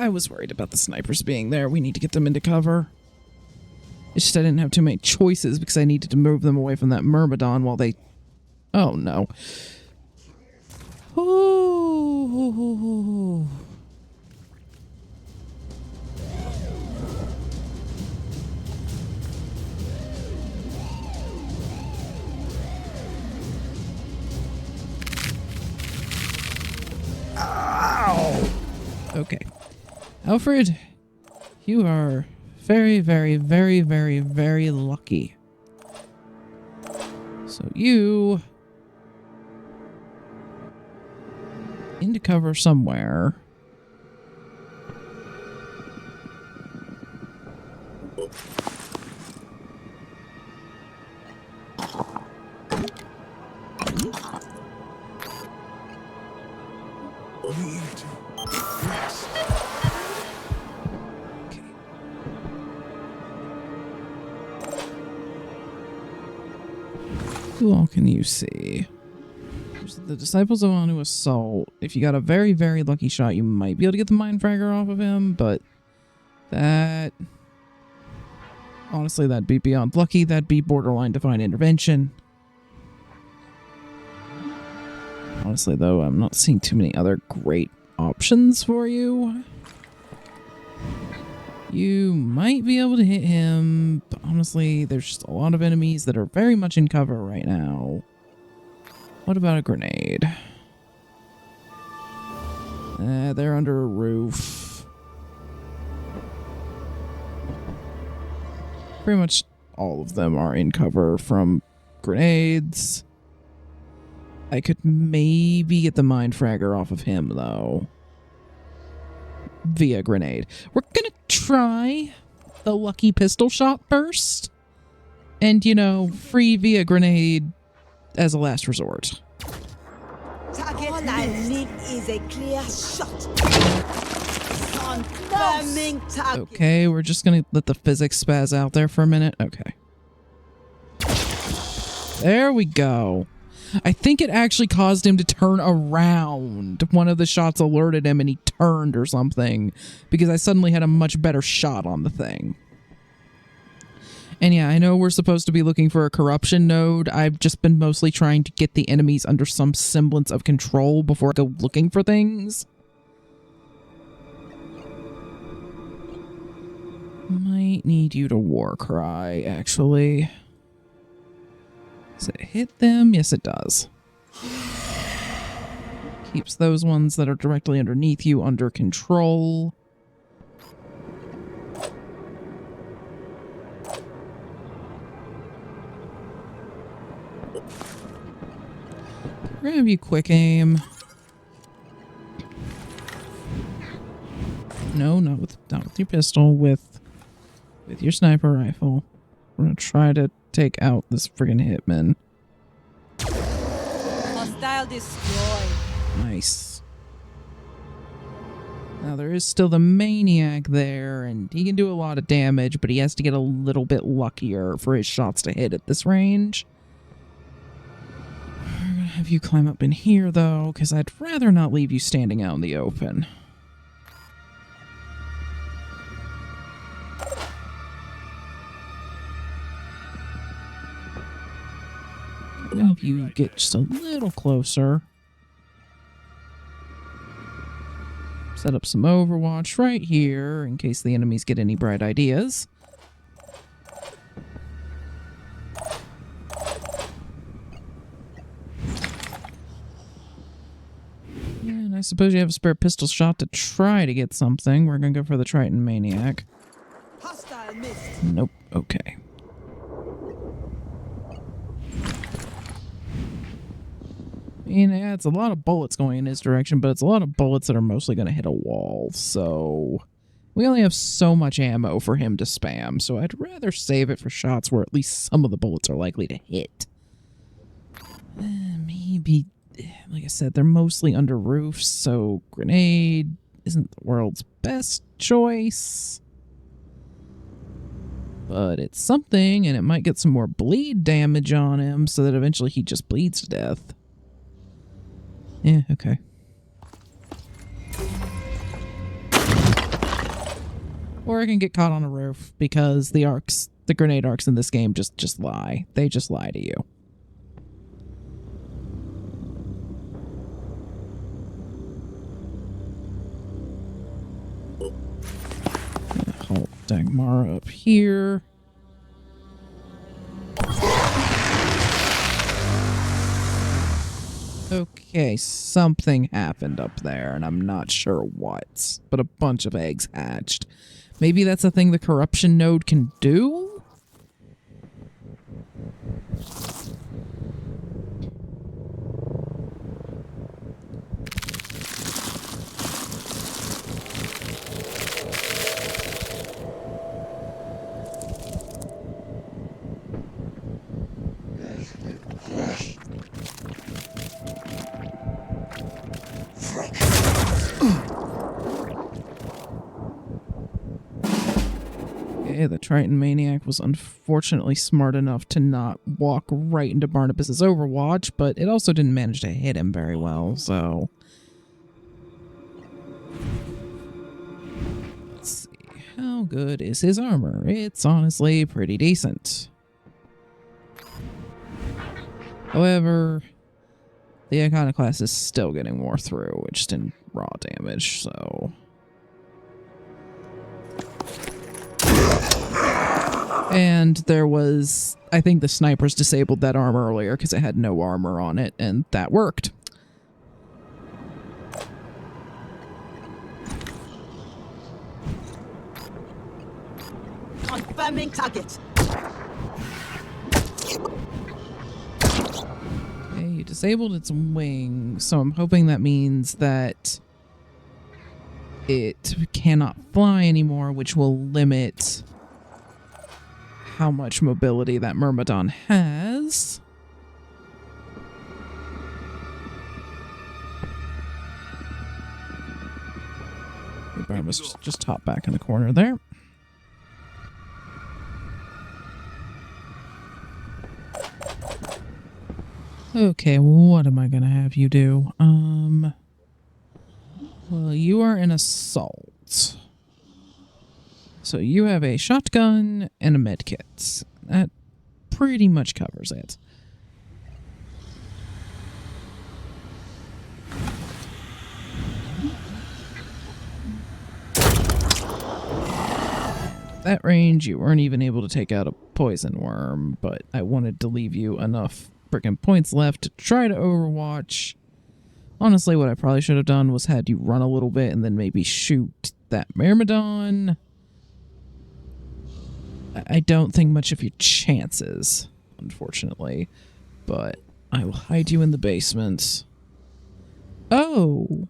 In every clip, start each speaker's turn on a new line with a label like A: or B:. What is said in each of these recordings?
A: I was worried about the snipers being there. We need to get them into cover. It's just I didn't have too many choices because I needed to move them away from that Myrmidon while they... Oh, no. Oh. Ow. Okay. Alfred, you are very, very, very, very, very lucky. So you... into cover somewhere. Who all can you see? There's the Disciples of Anu Assault. If you got a very, very lucky shot, you might be able to get the Mindfragger off of him, but that... honestly, that'd be beyond lucky. That'd be borderline divine intervention. Honestly, though, I'm not seeing too many other great options for you. You might be able to hit him, but honestly, there's just a lot of enemies that are very much in cover right now. What about a grenade? They're under a roof. Pretty much all of them are in cover from grenades. I could maybe get the Mindfragger off of him, though. Via grenade. We're gonna try the lucky pistol shot first. And, you know, free via grenade as a last resort.
B: Target all I need is a clear shot. Confirming target.
A: Okay, we're just gonna let the physics spaz out there for a minute. Okay. There we go. I think it actually caused him to turn around. One of the shots alerted him and he turned or something because I suddenly had a much better shot on the thing. And yeah, I know we're supposed to be looking for a corruption node. I've just been mostly trying to get the enemies under some semblance of control before I go looking for things. Might need you to war cry, actually. Does it hit them? Yes, it does. Keeps those ones that are directly underneath you under control. We're gonna have you quick aim. No, not with your pistol, with your sniper rifle. We're gonna try to take out this friggin' hitman.
B: Hostile destroyed.
A: Nice. Now there is still the maniac there, and he can do a lot of damage, but he has to get a little bit luckier for his shots to hit at this range. We're gonna have you climb up in here, though, because I'd rather not leave you standing out in the open. If you get just a little closer. Set up some Overwatch right here in case the enemies get any bright ideas. Yeah, and I suppose you have a spare pistol shot to try to get something. We're gonna go for the Triton Maniac.
B: Hostile missed.
A: Nope. Okay. I mean, yeah, it's a lot of bullets going in his direction, but it's a lot of bullets that are mostly going to hit a wall, so we only have so much ammo for him to spam, so I'd rather save it for shots where at least some of the bullets are likely to hit. Maybe, like I said, they're mostly under roofs, so grenade isn't the world's best choice. But it's something, and it might get some more bleed damage on him so that eventually he just bleeds to death. Yeah, okay. Or I can get caught on a roof because the arcs, the grenade arcs in this game just lie. They just lie to you. Halt Dagmara up here. Okay, something happened up there, and I'm not sure what, but a bunch of eggs hatched. Maybe that's a thing the corruption node can do? The Triton Maniac was unfortunately smart enough to not walk right into Barnabas's Overwatch, but it also didn't manage to hit him very well, so... Let's see. How good is his armor? It's honestly pretty decent. However, the Iconoclast is still getting more through, just in raw damage, so... And there was, I think the snipers disabled that armor earlier because it had no armor on it, and that worked.
B: Confirming target.
A: Okay, you disabled its wing, so I'm hoping that means that it cannot fly anymore, which will limit how much mobility that Myrmidon has. Barnabas just hop back in the corner there. Okay, what am I gonna have you do? Well, you are an assault. So you have a shotgun and a medkit. That pretty much covers it. At that range, you weren't even able to take out a poison worm, but I wanted to leave you enough frickin' points left to try to overwatch. Honestly, what I probably should have done was had you run a little bit and then maybe shoot that Myrmidon. I don't think much of your chances, unfortunately, but I will hide you in the basement. Oh.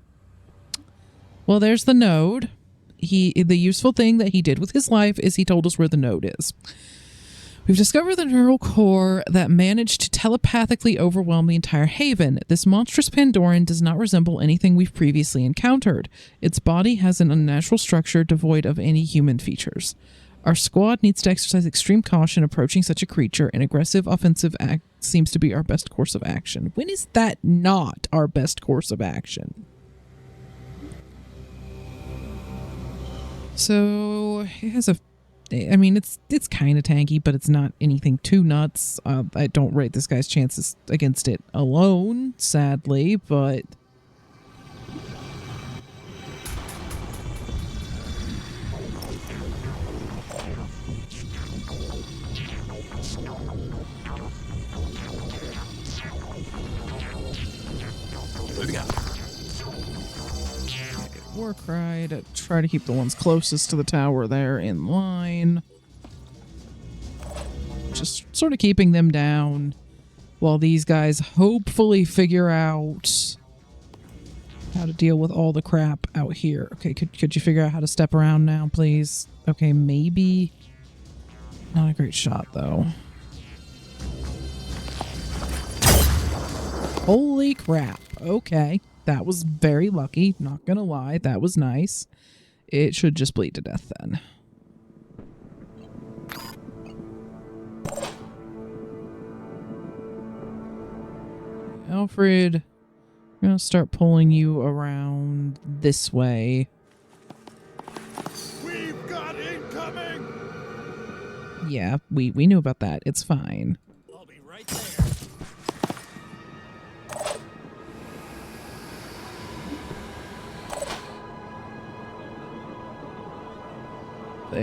A: Well, there's the node. The useful thing that he did with his life is he told us where the node is. We've discovered the neural core that managed to telepathically overwhelm the entire haven. This monstrous Pandoran does not resemble anything we've previously encountered. Its body has an unnatural structure devoid of any human features. Our squad needs to exercise extreme caution approaching such a creature. An aggressive offensive act seems to be our best course of action. When is that not our best course of action? So, it has a... I mean, it's kind of tanky, but it's not anything too nuts. I don't rate this guy's chances against it alone, sadly, but...
C: Moving out.
A: War cry to try to keep the ones closest to the tower there in line. Just sort of keeping them down while these guys hopefully figure out how to deal with all the crap out here. Okay, could you figure out how to step around now, please? Okay, maybe. Not a great shot, though. Holy crap. Okay. That was very lucky. Not gonna lie. That was nice. It should just bleed to death then. Alfred, I'm gonna start pulling you around this way.
C: We've got Shot incoming!
A: Yeah, we knew about that. It's fine.
C: I'll be right there.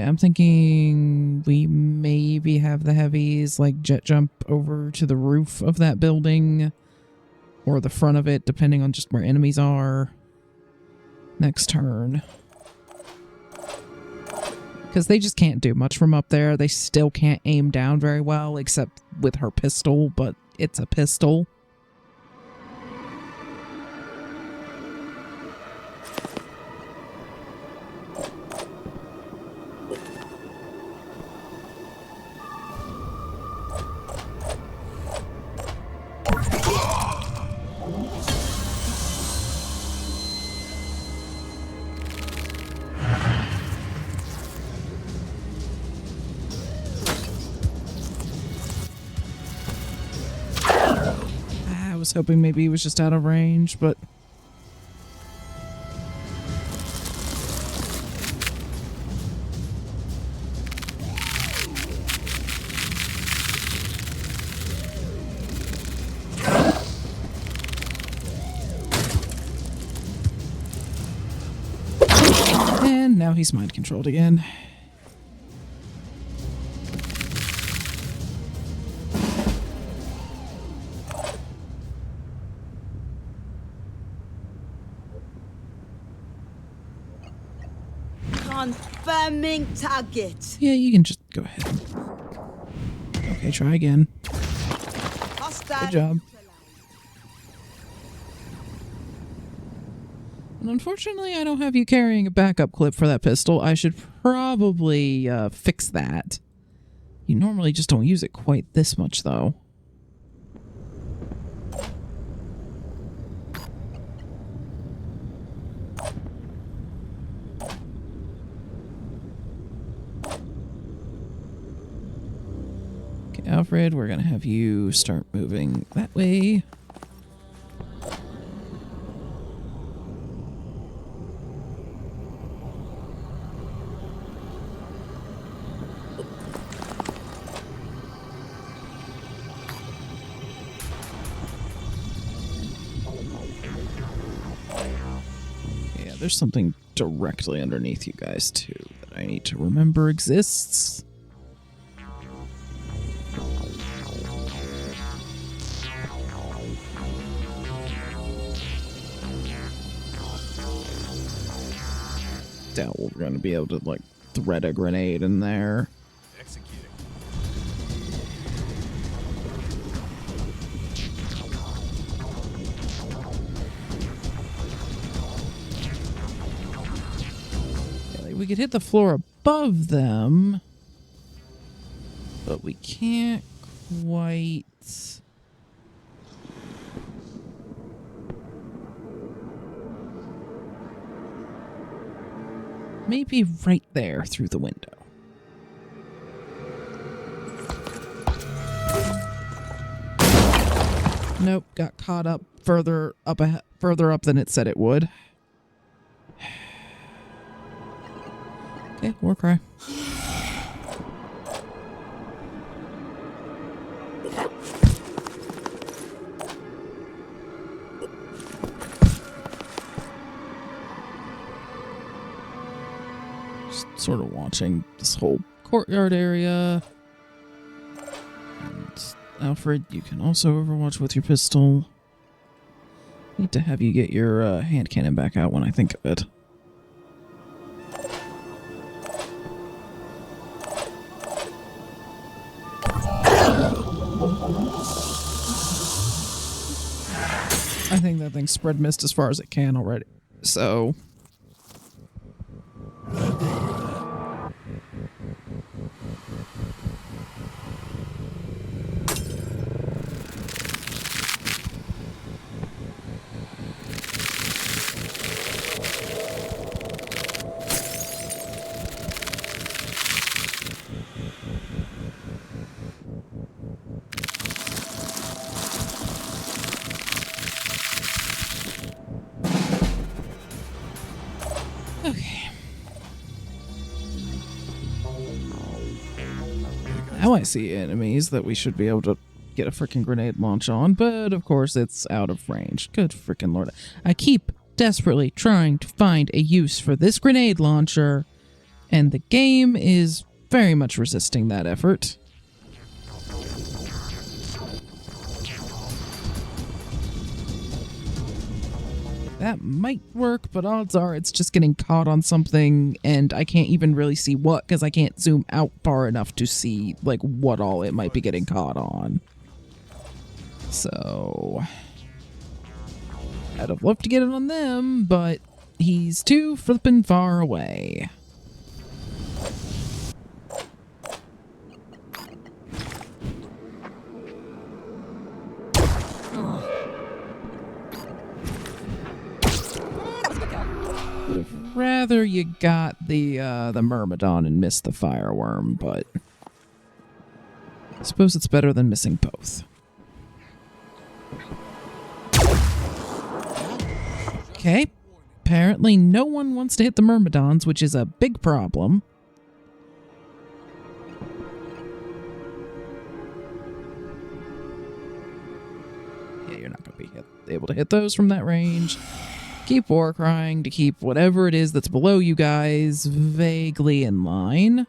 A: I'm thinking we maybe have the heavies like jet jump over to the roof of that building or the front of it, depending on just where enemies are next turn. Because they just can't do much from up there. They still can't aim down very well, except with her pistol, but it's a pistol. I was hoping maybe he was just out of range, but... And now he's mind controlled again.
B: Confirming target.
A: Yeah, you can just go ahead. Okay, try again.
B: Hostile.
A: Good job. And unfortunately, I don't have you carrying a backup clip for that pistol. I should probably fix that. You normally just don't use it quite this much, though. Okay, Alfred, we're going to have you start moving that way. There's something directly underneath you guys, too, that I need to remember exists. Doubt we're going to be able to, like, thread a grenade in there.
C: Executing.
A: We could hit the floor above them, but we can't quite... Maybe right there through the window. Nope, got caught up further up than it said it would. Okay, war cry. Just sort of watching this whole courtyard area. And Alfred, you can also overwatch with your pistol. Need to have you get your hand cannon back out when I think of it. I think that thing spread mist as far as it can already. So... Now I see enemies that we should be able to get a freaking grenade launch on, but of course it's out of range. Good freaking lord. I keep desperately trying to find a use for this grenade launcher, and the game is very much resisting that effort. That might work, but odds are it's just getting caught on something, and I can't even really see what, because I can't zoom out far enough to see, like, what all it might be getting caught on. So I'd have loved to get it on them, but he's too flippin' far away. Would have rather you got the Myrmidon and missed the Fireworm, but I suppose it's better than missing both. Okay, apparently no one wants to hit the Myrmidons, which is a big problem. Yeah, you're not going to be able to hit those from that range. Keep war crying to keep whatever it is that's below you guys vaguely in line.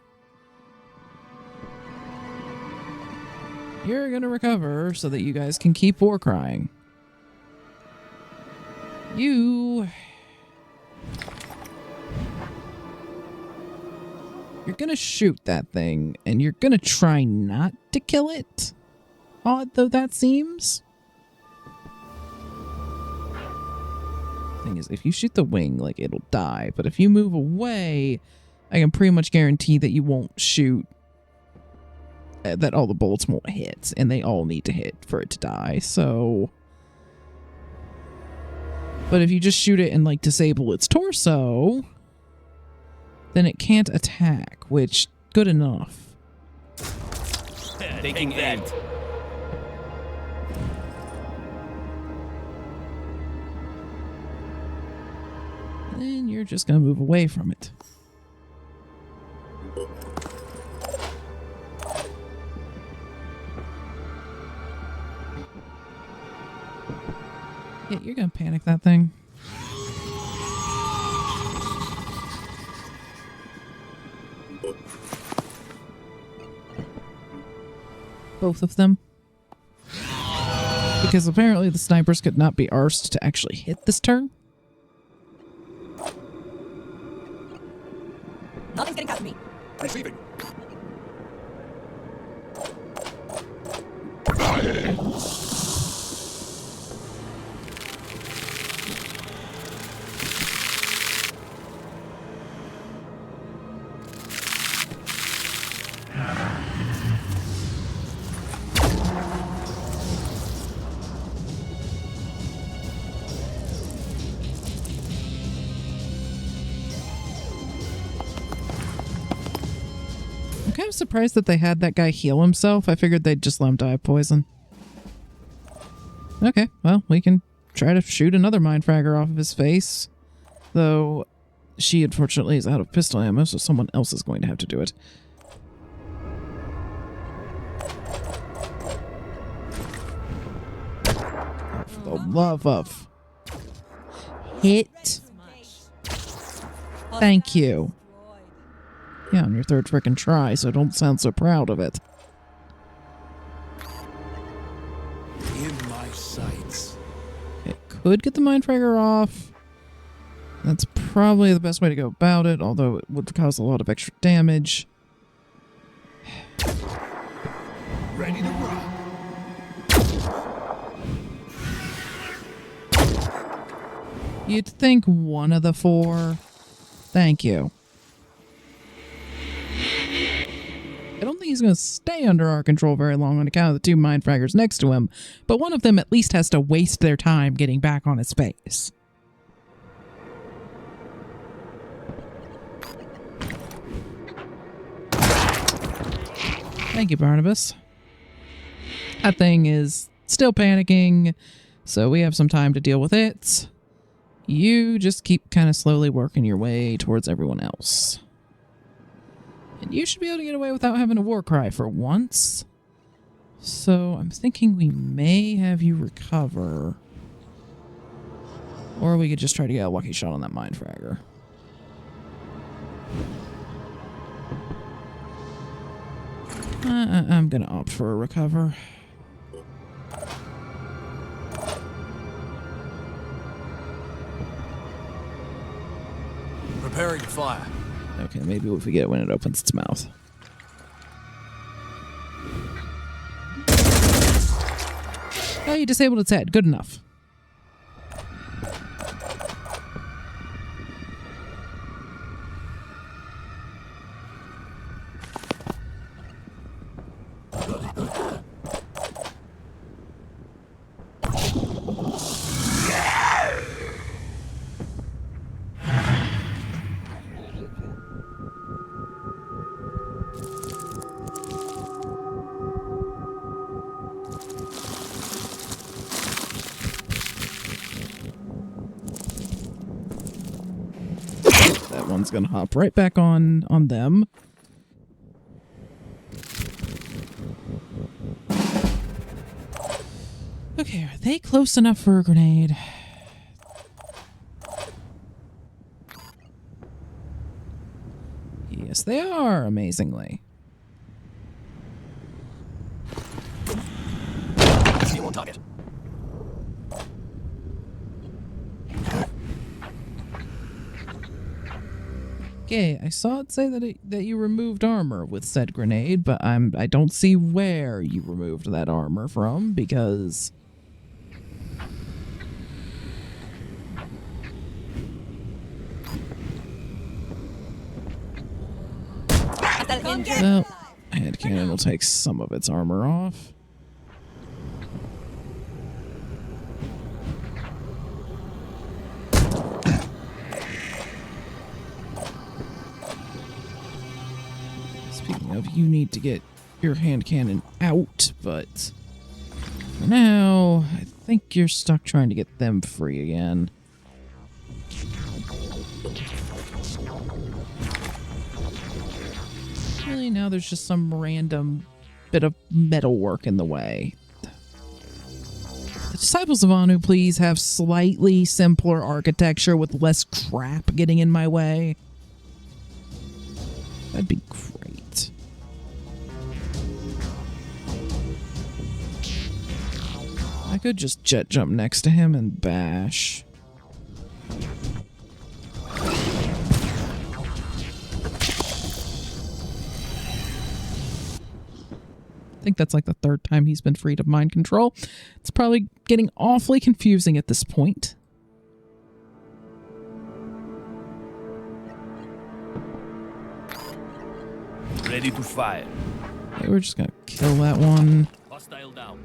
A: You're going to recover so that you guys can keep war crying. You're gonna shoot that thing, and you're gonna try not to kill it. Odd though that seems. Thing is, if you shoot the wing, like, it'll die. But if you move away, I can pretty much guarantee that you won't shoot. That all the bullets won't hit, and they all need to hit for it to die, so. But if you just shoot it and, like, disable its torso, then it can't attack, which, good enough.
C: Taking aim.
A: Then you're just gonna move away from it. Yeah, you're gonna panic that thing. Both of them. Because apparently the snipers could not be arsed to actually hit this turn.
B: Nothing's getting past me.
C: Receiving.
A: I'm kind of surprised that they had that guy heal himself. I figured they'd just let him die of poison. Okay, well, we can try to shoot another mindfragger off of his face. Though, she unfortunately is out of pistol ammo, so someone else is going to have to do it. For the love of... Hit. Thank you. Yeah, on your third frickin' try, so don't sound so proud of it.
C: In my sights.
A: It could get the mindfragger off. That's probably the best way to go about it, although it would cause a lot of extra damage.
C: Ready to rock.
A: You'd think one of the four. Thank you. I don't think he's going to stay under our control very long on account of the two mindfraggers next to him, but one of them at least has to waste their time getting back on his face. Thank you, Barnabas. That thing is still panicking, so we have some time to deal with it. You just keep kind of slowly working your way towards everyone else. And you should be able to get away without having a war cry for once. So I'm thinking we may have you recover. Or we could just try to get a lucky shot on that mind fragger. I'm gonna opt for a recover.
C: Preparing to fire.
A: Okay, maybe if we get it when it opens its mouth. Oh, you disabled its head. Good enough. That one's gonna hop right back on them. Okay, are they close enough for a grenade? Yes, they are, amazingly.
C: See on target.
A: Okay, I saw it say that you removed armor with said grenade, but I don't see where you removed that armor from because well, head cannon will take some of its armor off. Speaking of, you need to get your hand cannon out, but for now, I think you're stuck trying to get them free again. Really, now there's just some random bit of metalwork in the way. The Disciples of Anu, please have slightly simpler architecture with less crap getting in my way. That'd be great. I could just jet jump next to him and bash. I think that's like the third time he's been freed of mind control. It's probably getting awfully confusing at this point.
C: Ready to fire.
A: Okay, we're just gonna kill that one.
C: Hostile down.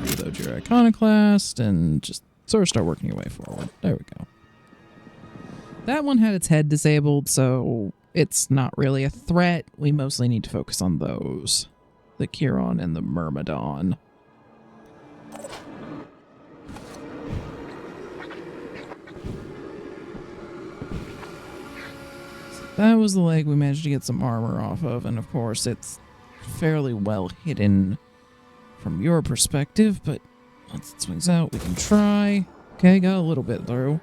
A: Reload your iconoclast and just sort of start working your way forward. There we go. That one had its head disabled, so it's not really a threat. We mostly need to focus on those. The Chiron and the Myrmidon. So that was the leg we managed to get some armor off of, and of course it's fairly well hidden from your perspective, but once it swings out, we can try. Okay, got a little bit through.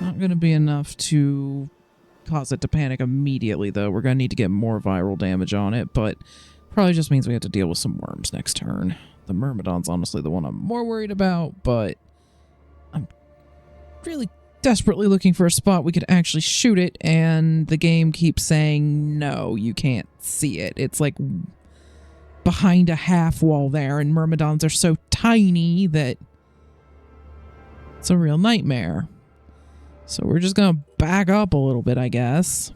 A: Not going to be enough to cause it to panic immediately, though. We're going to need to get more viral damage on it, but probably just means we have to deal with some worms next turn. The Myrmidon's honestly the one I'm more worried about, but I'm really desperately looking for a spot we could actually shoot it, and the game keeps saying, no, you can't see it. It's like behind a half wall there, and Myrmidons are so tiny that it's a real nightmare. So we're just going to back up a little bit, I guess.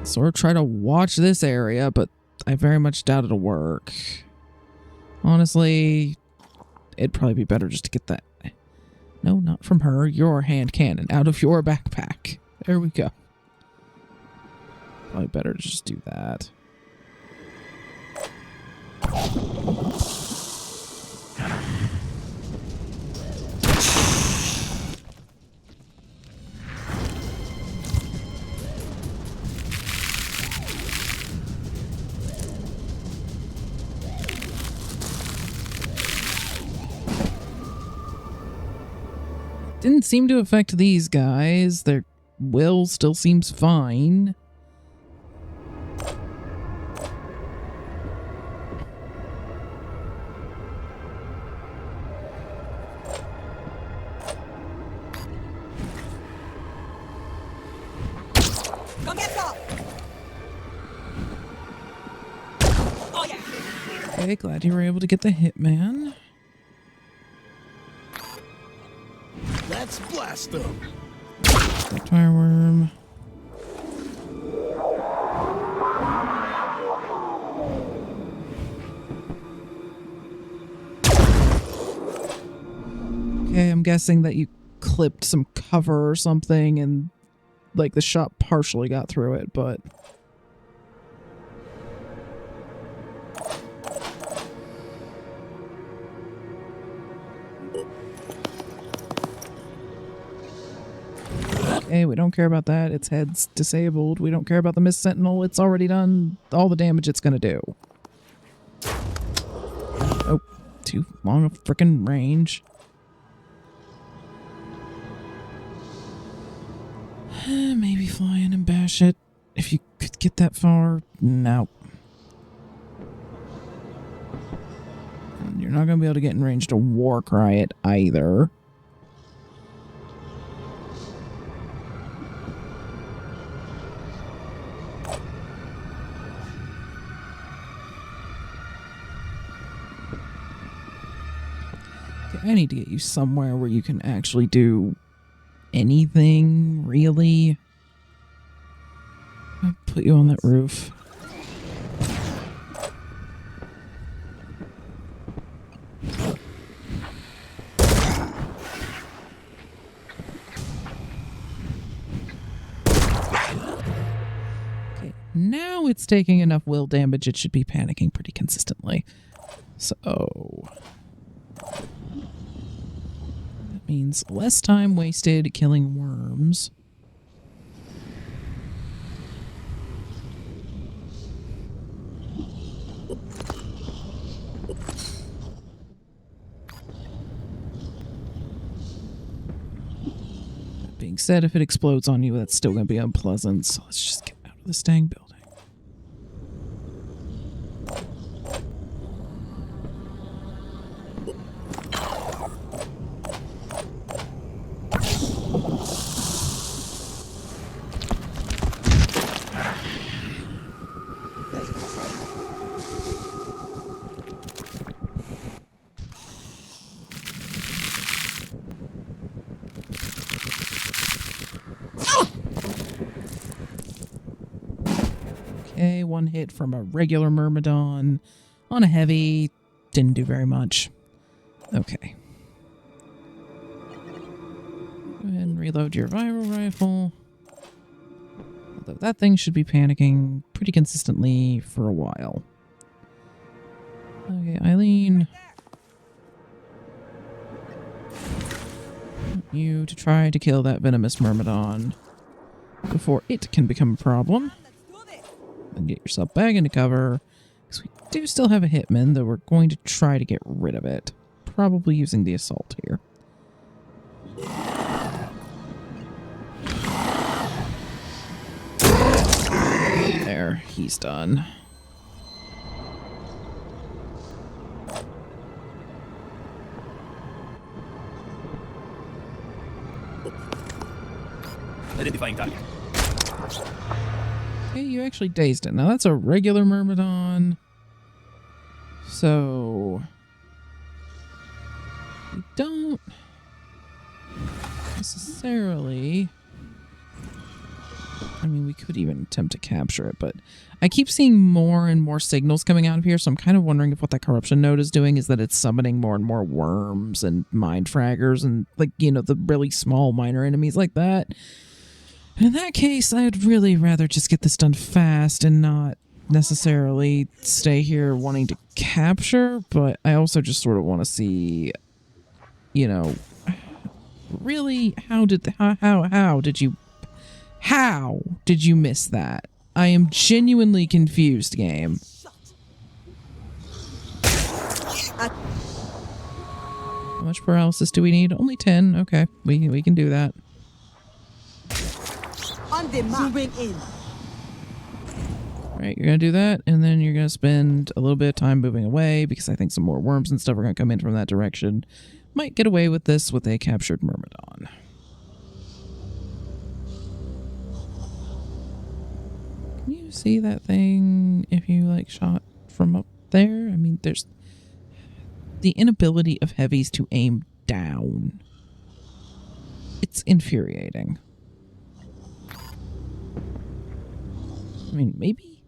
A: Sort of try to watch this area, but I very much doubt it'll work. Honestly, it'd probably be better just to get that... No, not from her. Your hand cannon out of your backpack. There we go. Probably better to just do that. Didn't seem to affect these guys. Their will still seems fine.
B: Go get some! Oh yeah!
A: Okay, glad you were able to get the hitman.
C: Let's blast them.
A: Fireworm. Okay, I'm guessing that you clipped some cover or something and like the shot partially got through it, but okay, we don't care about that. Its head's disabled. We don't care about the Mist Sentinel. It's already done all the damage it's gonna do. Oh, too long a frickin' range. Maybe fly in and bash it. If you could get that far, no. And you're not gonna be able to get in range to war cry it either. I need to get you somewhere where you can actually do anything, really. I'll put you on that roof. Okay, now it's taking enough will damage, it should be panicking pretty consistently. So means less time wasted killing worms. That being said, if it explodes on you, that's still going to be unpleasant, so let's just get out of this dang building. Okay, one hit from a regular Myrmidon on a heavy. Didn't do very much. Okay. Go ahead and reload your viral rifle. Although that thing should be panicking pretty consistently for a while. Okay, Eileen. I want you to try to kill that venomous Myrmidon before it can become a problem. And get yourself back into cover, because we do still have a hitman, though we're going to try to get rid of it. Probably using the assault here. There, he's done.
C: Identifying target.
A: Okay, you actually dazed it. Now that's a regular Myrmidon. So we don't necessarily... I mean, we could even attempt to capture it, but I keep seeing more and more signals coming out of here, so I'm kind of wondering if what that corruption node is doing is that it's summoning more and more worms and mind fraggers and, like, you know, the really small minor enemies like that. In that case, I'd really rather just get this done fast and not necessarily stay here wanting to capture, but I also just sort of want to see, you know, really, how did you miss that? I am genuinely confused, game. How much paralysis do we need? Only 10. Okay, we can do that.
B: On the mark. Zooming in.
A: Right, you're gonna do that, and then you're gonna spend a little bit of time moving away because I think some more worms and stuff are gonna come in from that direction. Might get away with this with a captured Myrmidon. Can you see that thing if you like shot from up there? I mean, there's the inability of heavies to aim down. It's infuriating. I mean, maybe.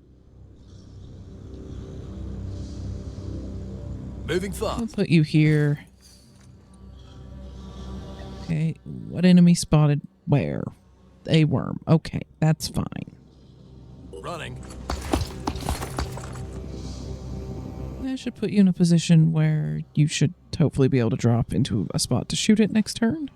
C: Moving fast.
A: I'll put you here. Okay, what enemy spotted where? A worm. Okay, that's fine.
C: Running.
A: I should put you in a position where you should hopefully be able to drop into a spot to shoot it next turn.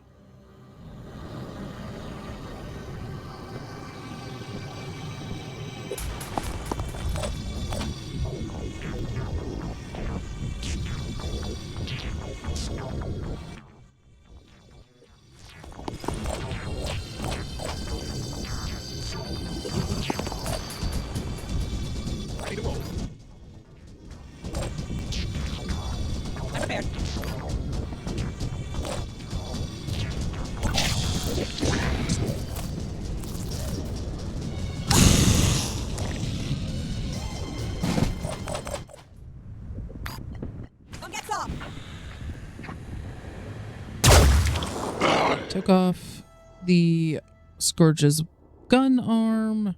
A: Took off the Scourge's gun arm,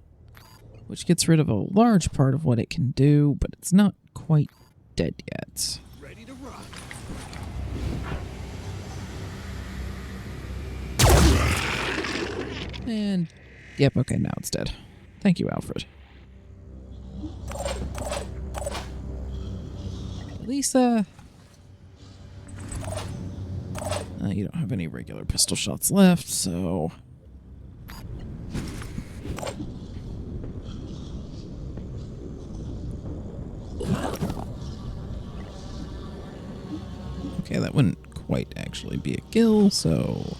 A: which gets rid of a large part of what it can do, but it's not quite dead yet.
C: Ready to rock.
A: And, yep, okay, now it's dead. Thank you, Alfred. Lisa. You don't have any regular pistol shots left, so... Okay, that wouldn't quite actually be a kill, so...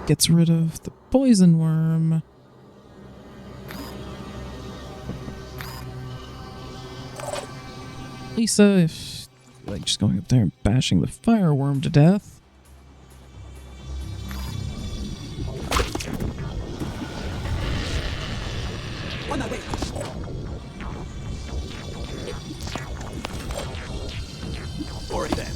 A: Gets rid of the poison worm. Lisa, if like just going up there and bashing the fireworm to death.
B: On my way.
C: Already there.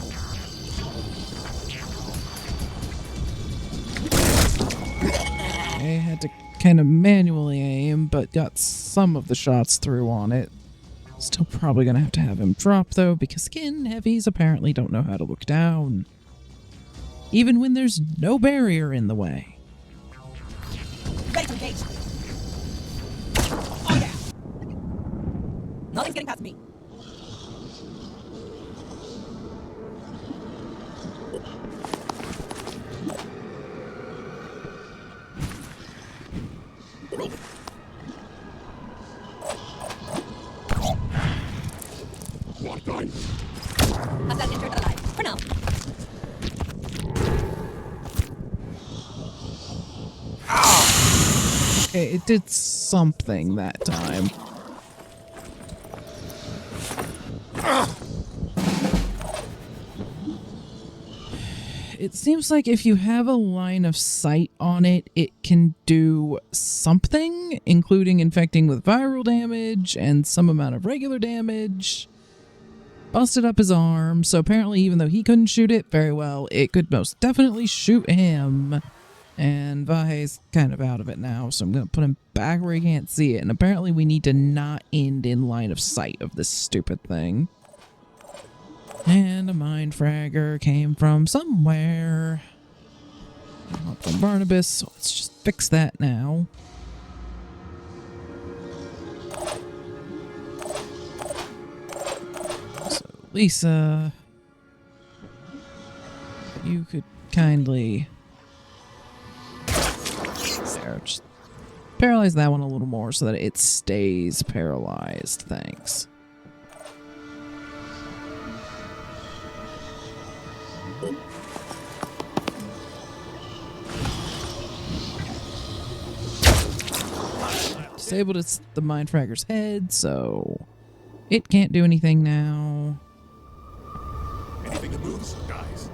A: I had to kind of manually aim, but got some of the shots through on it. Still probably gonna have to have him drop though, because again, heavies apparently don't know how to look down. Even when there's no barrier in the way.
B: Ready to engage. Oh yeah. Nothing's getting past me. I've got injured but alive. For now.
A: Okay, it did something that time. It seems like if you have a line of sight on it, it can do something, including infecting with viral damage and some amount of regular damage. Busted up his arm, so apparently even though he couldn't shoot it very well, it could most definitely shoot him. And Vahey's kind of out of it now, so I'm going to put him back where he can't see it. And apparently we need to not end in line of sight of this stupid thing. And a mind fragger came from somewhere. from Barnabas, so let's just fix that now. So, Lisa, you could kindly there, just paralyze that one a little more so that it stays paralyzed. Thanks. Disabled the Mind Fragger's head, so it can't do anything now.
C: Anything that moves dies.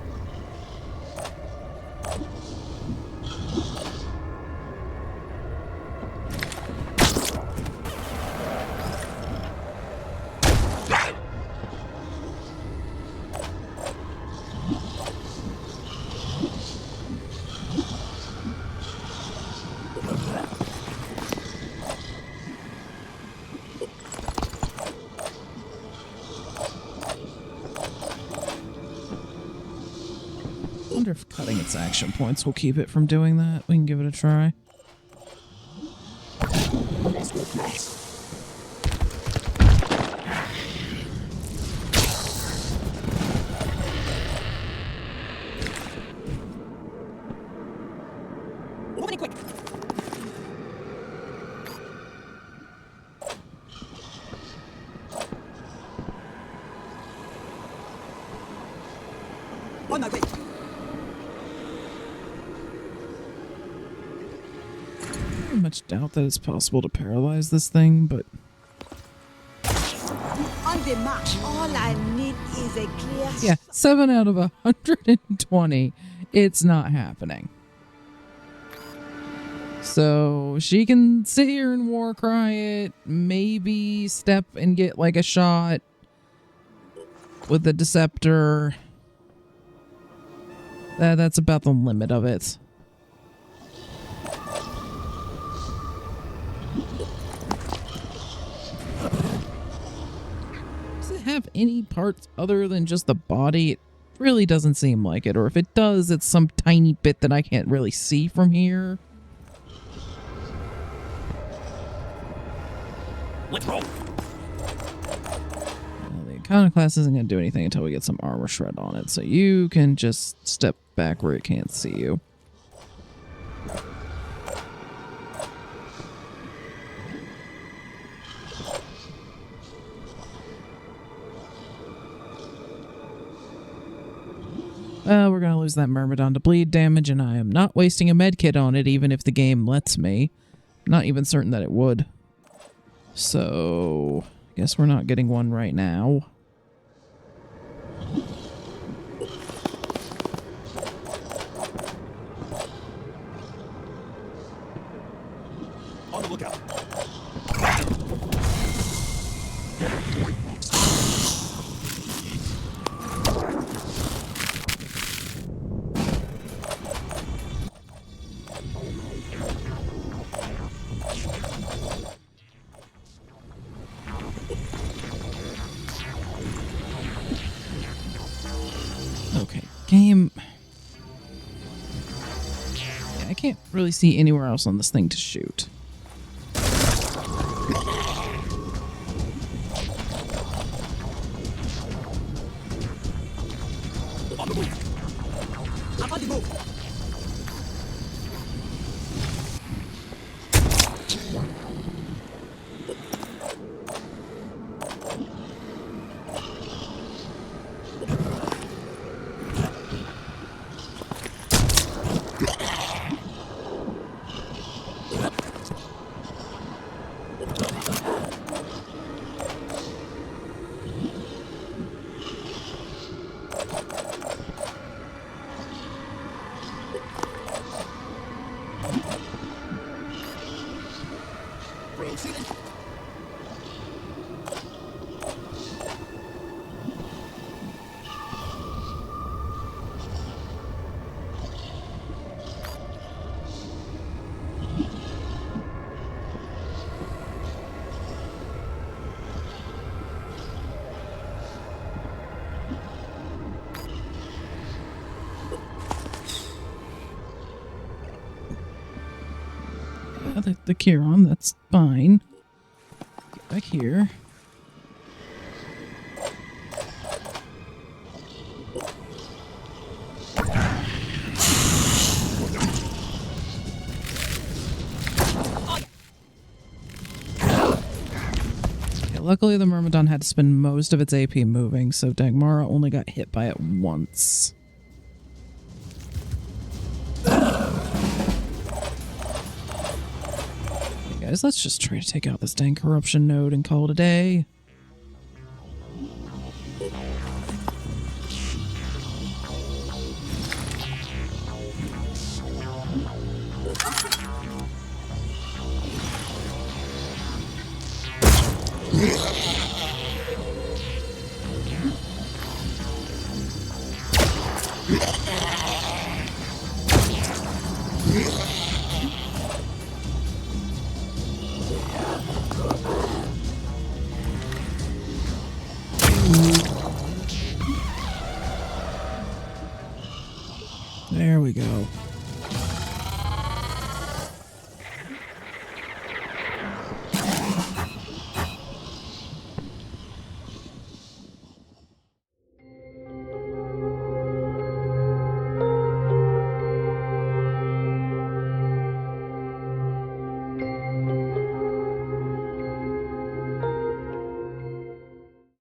A: I wonder if cutting its action points will keep it from doing that. We can give it a try.
B: Moving quick. On my way.
A: I much doubt that it's possible to paralyze this thing, but
B: On the march, all I need is a clear
A: yeah, 7 out of 120. It's not happening. So she can sit here and war cry it, maybe step and get like a shot with the Deceptor. That's about the limit of it. Does it have any parts other than just the body? It really doesn't seem like it. Or if it does, it's some tiny bit that I can't really see from here.
C: Let's roll.
A: Well, the Iconoclast isn't going to do anything until we get some armor shred on it. So you can just step back where it can't see you. We're going to lose that Myrmidon to bleed damage, and I am not wasting a medkit on it, even if the game lets me. Not even certain that it would. So, I guess we're not getting one right now.
C: On the lookout.
A: Okay, game. Yeah, I can't really see anywhere else on this thing to shoot.
C: On the move.
B: I'm on the move.
C: Proceeding.
A: the Chiron, that's fine. Get back here. Luckily, the Myrmidon had to spend most of its AP moving, so Dagmara only got hit by it once. Hey guys, let's just try to take out this dang corruption node and call it a day. There we go.